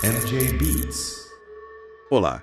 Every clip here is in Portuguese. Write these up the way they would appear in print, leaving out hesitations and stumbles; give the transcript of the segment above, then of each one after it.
MJ Beats. Olá,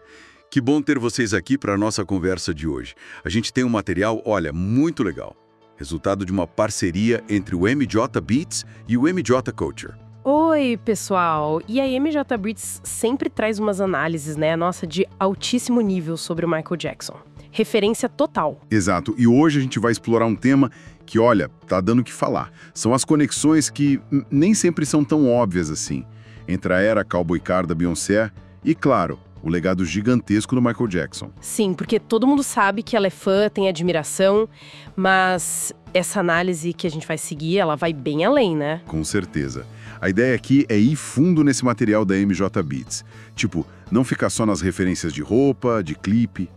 que bom ter vocês aqui para a nossa conversa de hoje. A gente tem um material, olha, muito legal. Resultado de uma parceria entre o MJ Beats e o MJ Culture. Oi, pessoal! E a MJ Beats sempre traz umas análises, né, nossa, de altíssimo nível sobre o Michael Jackson. Referência total. Exato, e hoje a gente vai explorar um tema que, olha, tá dando o que falar. São as conexões que nem sempre são tão óbvias assim, entre a era Cowboy Car da Beyoncé e, claro, o legado gigantesco do Michael Jackson. Sim, porque todo mundo sabe que ela é fã, tem admiração, mas essa análise que a gente vai seguir, ela vai bem além, né? Com certeza. A ideia aqui é ir fundo nesse material da MJ Beats. Tipo, não ficar só nas referências de roupa, de clipe,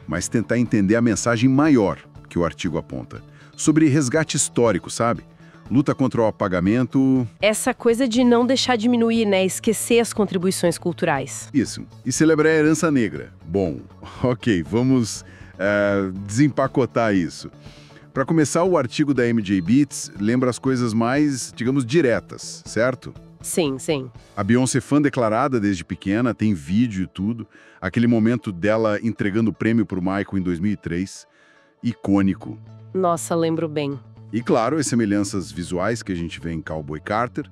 mas tentar entender a mensagem maior que o artigo aponta. Sobre resgate histórico, sabe? Luta contra o apagamento... Essa coisa de não deixar diminuir, né? Esquecer as contribuições culturais. Isso. E celebrar a herança negra. Bom, ok, vamos desempacotar isso. Para começar, o artigo da MJ Beats lembra as coisas mais, digamos, diretas, certo? Sim, sim. A Beyoncé fã declarada desde pequena, tem vídeo e tudo. Aquele momento dela entregando o prêmio pro Michael em 2003. Icônico. Nossa, lembro bem. E claro, as semelhanças visuais que a gente vê em Cowboy Carter,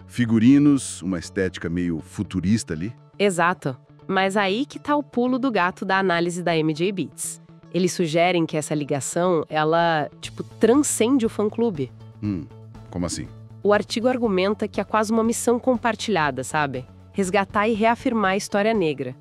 figurinos, uma estética meio futurista ali. Exato. Mas aí que tá o pulo do gato da análise da MJ Beats. Eles sugerem que essa ligação, ela, transcende o fã-clube. Como assim? O artigo argumenta que é quase uma missão compartilhada, sabe? Resgatar e reafirmar a história negra.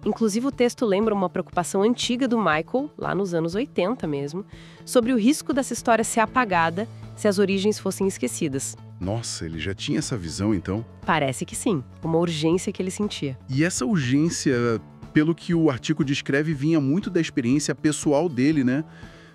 Inclusive, o texto lembra uma preocupação antiga do Michael, lá nos anos 80 mesmo, sobre o risco dessa história ser apagada se as origens fossem esquecidas. Nossa, ele já tinha essa visão, então? Parece que sim, uma urgência que ele sentia. E essa urgência, pelo que o artigo descreve, vinha muito da experiência pessoal dele, né?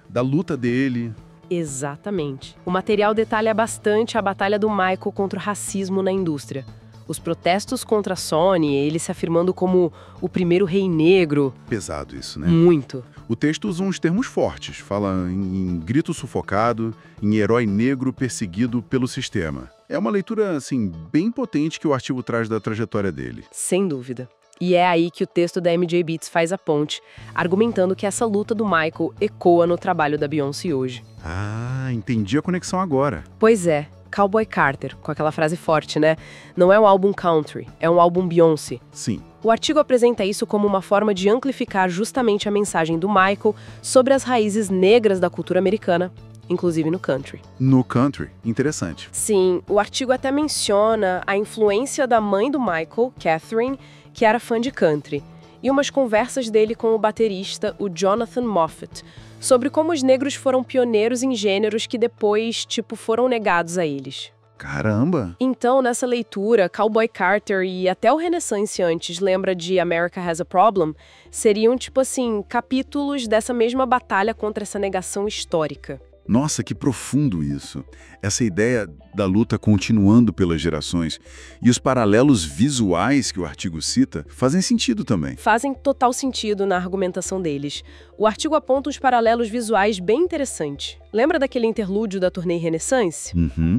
Da luta dele. Exatamente. O material detalha bastante a batalha do Michael contra o racismo na indústria. Os protestos contra a Sony, ele se afirmando como o primeiro rei negro. Pesado isso, né? Muito. O texto usa uns termos fortes. Fala em grito sufocado, em herói negro perseguido pelo sistema. É uma leitura, assim, bem potente que o artigo traz da trajetória dele. Sem dúvida. E é aí que o texto da MJ Beats faz a ponte, argumentando que essa luta do Michael ecoa no trabalho da Beyoncé hoje. Ah, entendi a conexão agora. Pois é. Cowboy Carter, com aquela frase forte, né? Não é um álbum country, é um álbum Beyoncé. Sim. O artigo apresenta isso como uma forma de amplificar justamente a mensagem do Michael sobre as raízes negras da cultura americana, inclusive no country. No country? Interessante. Sim, o artigo até menciona a influência da mãe do Michael, Catherine, que era fã de country, e umas conversas dele com o baterista, o Jonathan Moffett, sobre como os negros foram pioneiros em gêneros que depois, foram negados a eles. Caramba! Então, nessa leitura, Cowboy Carter e até o Renaissance antes, lembra de America Has a Problem, seriam, capítulos dessa mesma batalha contra essa negação histórica. Nossa, que profundo isso. Essa ideia da luta continuando pelas gerações. E os paralelos visuais que o artigo cita fazem sentido também. Fazem total sentido na argumentação deles. O artigo aponta uns paralelos visuais bem interessantes. Lembra daquele interlúdio da turnê Renaissance?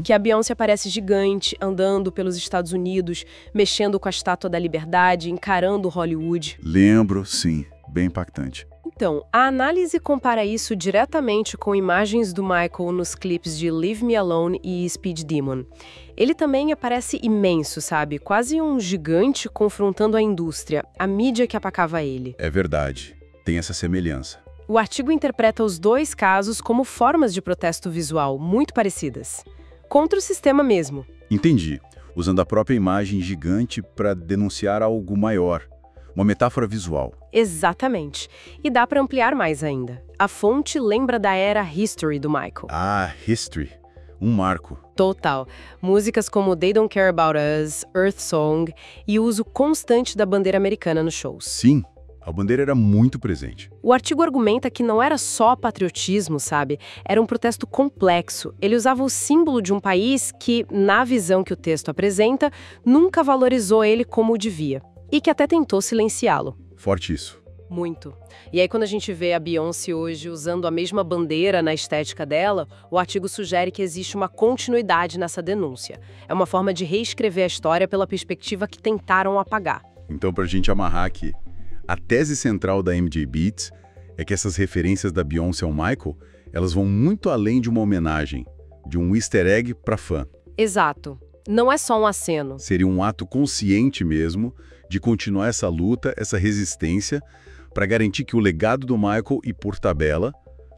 Que a Beyoncé aparece gigante, andando pelos Estados Unidos, mexendo com a Estátua da Liberdade, encarando Hollywood. Lembro, sim. Bem impactante. Então, a análise compara isso diretamente com imagens do Michael nos clipes de Leave Me Alone e Speed Demon. Ele também aparece imenso, sabe? Quase um gigante confrontando a indústria, a mídia que apacava ele. É verdade. Tem essa semelhança. O artigo interpreta os dois casos como formas de protesto visual muito parecidas. Contra o sistema mesmo. Entendi. Usando a própria imagem gigante para denunciar algo maior. Uma metáfora visual. Exatamente. E dá para ampliar mais ainda. A fonte lembra da era History do Michael. Ah, History. Um marco. Total. Músicas como They Don't Care About Us, Earth Song e o uso constante da bandeira americana nos shows. Sim, a bandeira era muito presente. O artigo argumenta que não era só patriotismo, sabe? Era um protesto complexo. Ele usava o símbolo de um país que, na visão que o texto apresenta, nunca valorizou ele como devia. E que até tentou silenciá-lo. Forte isso. Muito. E aí, quando a gente vê a Beyoncé hoje usando a mesma bandeira na estética dela, o artigo sugere que existe uma continuidade nessa denúncia. É uma forma de reescrever a história pela perspectiva que tentaram apagar. Então, para a gente amarrar aqui, a tese central da MJ Beats é que essas referências da Beyoncé ao Michael, elas vão muito além de uma homenagem, de um easter egg para fã. Exato. Não é só um aceno. Seria um ato consciente mesmo de continuar essa luta, essa resistência, para garantir que o legado do Michael e, por tabela,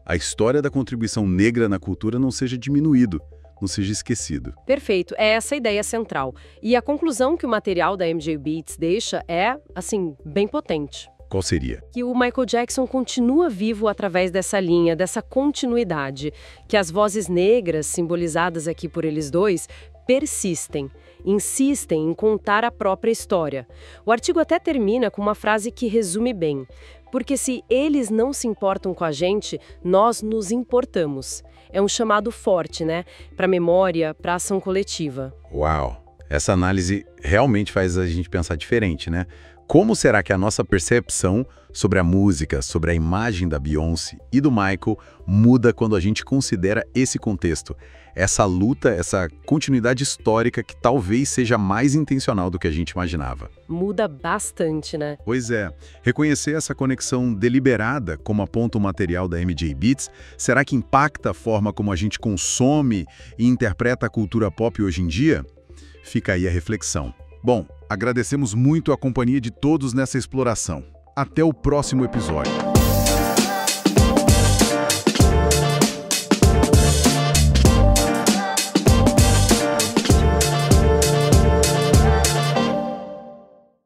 a história da contribuição negra na cultura não seja diminuído, não seja esquecido. Perfeito, é essa a ideia central. E a conclusão que o material da MJ Beats deixa é, assim, bem potente. Qual seria? Que o Michael Jackson continua vivo através dessa linha, dessa continuidade, que as vozes negras, simbolizadas aqui por eles dois, persistem, insistem em contar a própria história. O artigo até termina com uma frase que resume bem: porque se eles não se importam com a gente, nós nos importamos. É um chamado forte, né? Para memória, para ação coletiva. Uau! Essa análise realmente faz a gente pensar diferente, né? Como será que a nossa percepção sobre a música, sobre a imagem da Beyoncé e do Michael muda quando a gente considera esse contexto? Essa luta, essa continuidade histórica que talvez seja mais intencional do que a gente imaginava. Muda bastante, né? Pois é. Reconhecer essa conexão deliberada, como aponta o material da MJ Beats, será que impacta a forma como a gente consome e interpreta a cultura pop hoje em dia? Fica aí a reflexão. Bom, agradecemos muito a companhia de todos nessa exploração. Até o próximo episódio.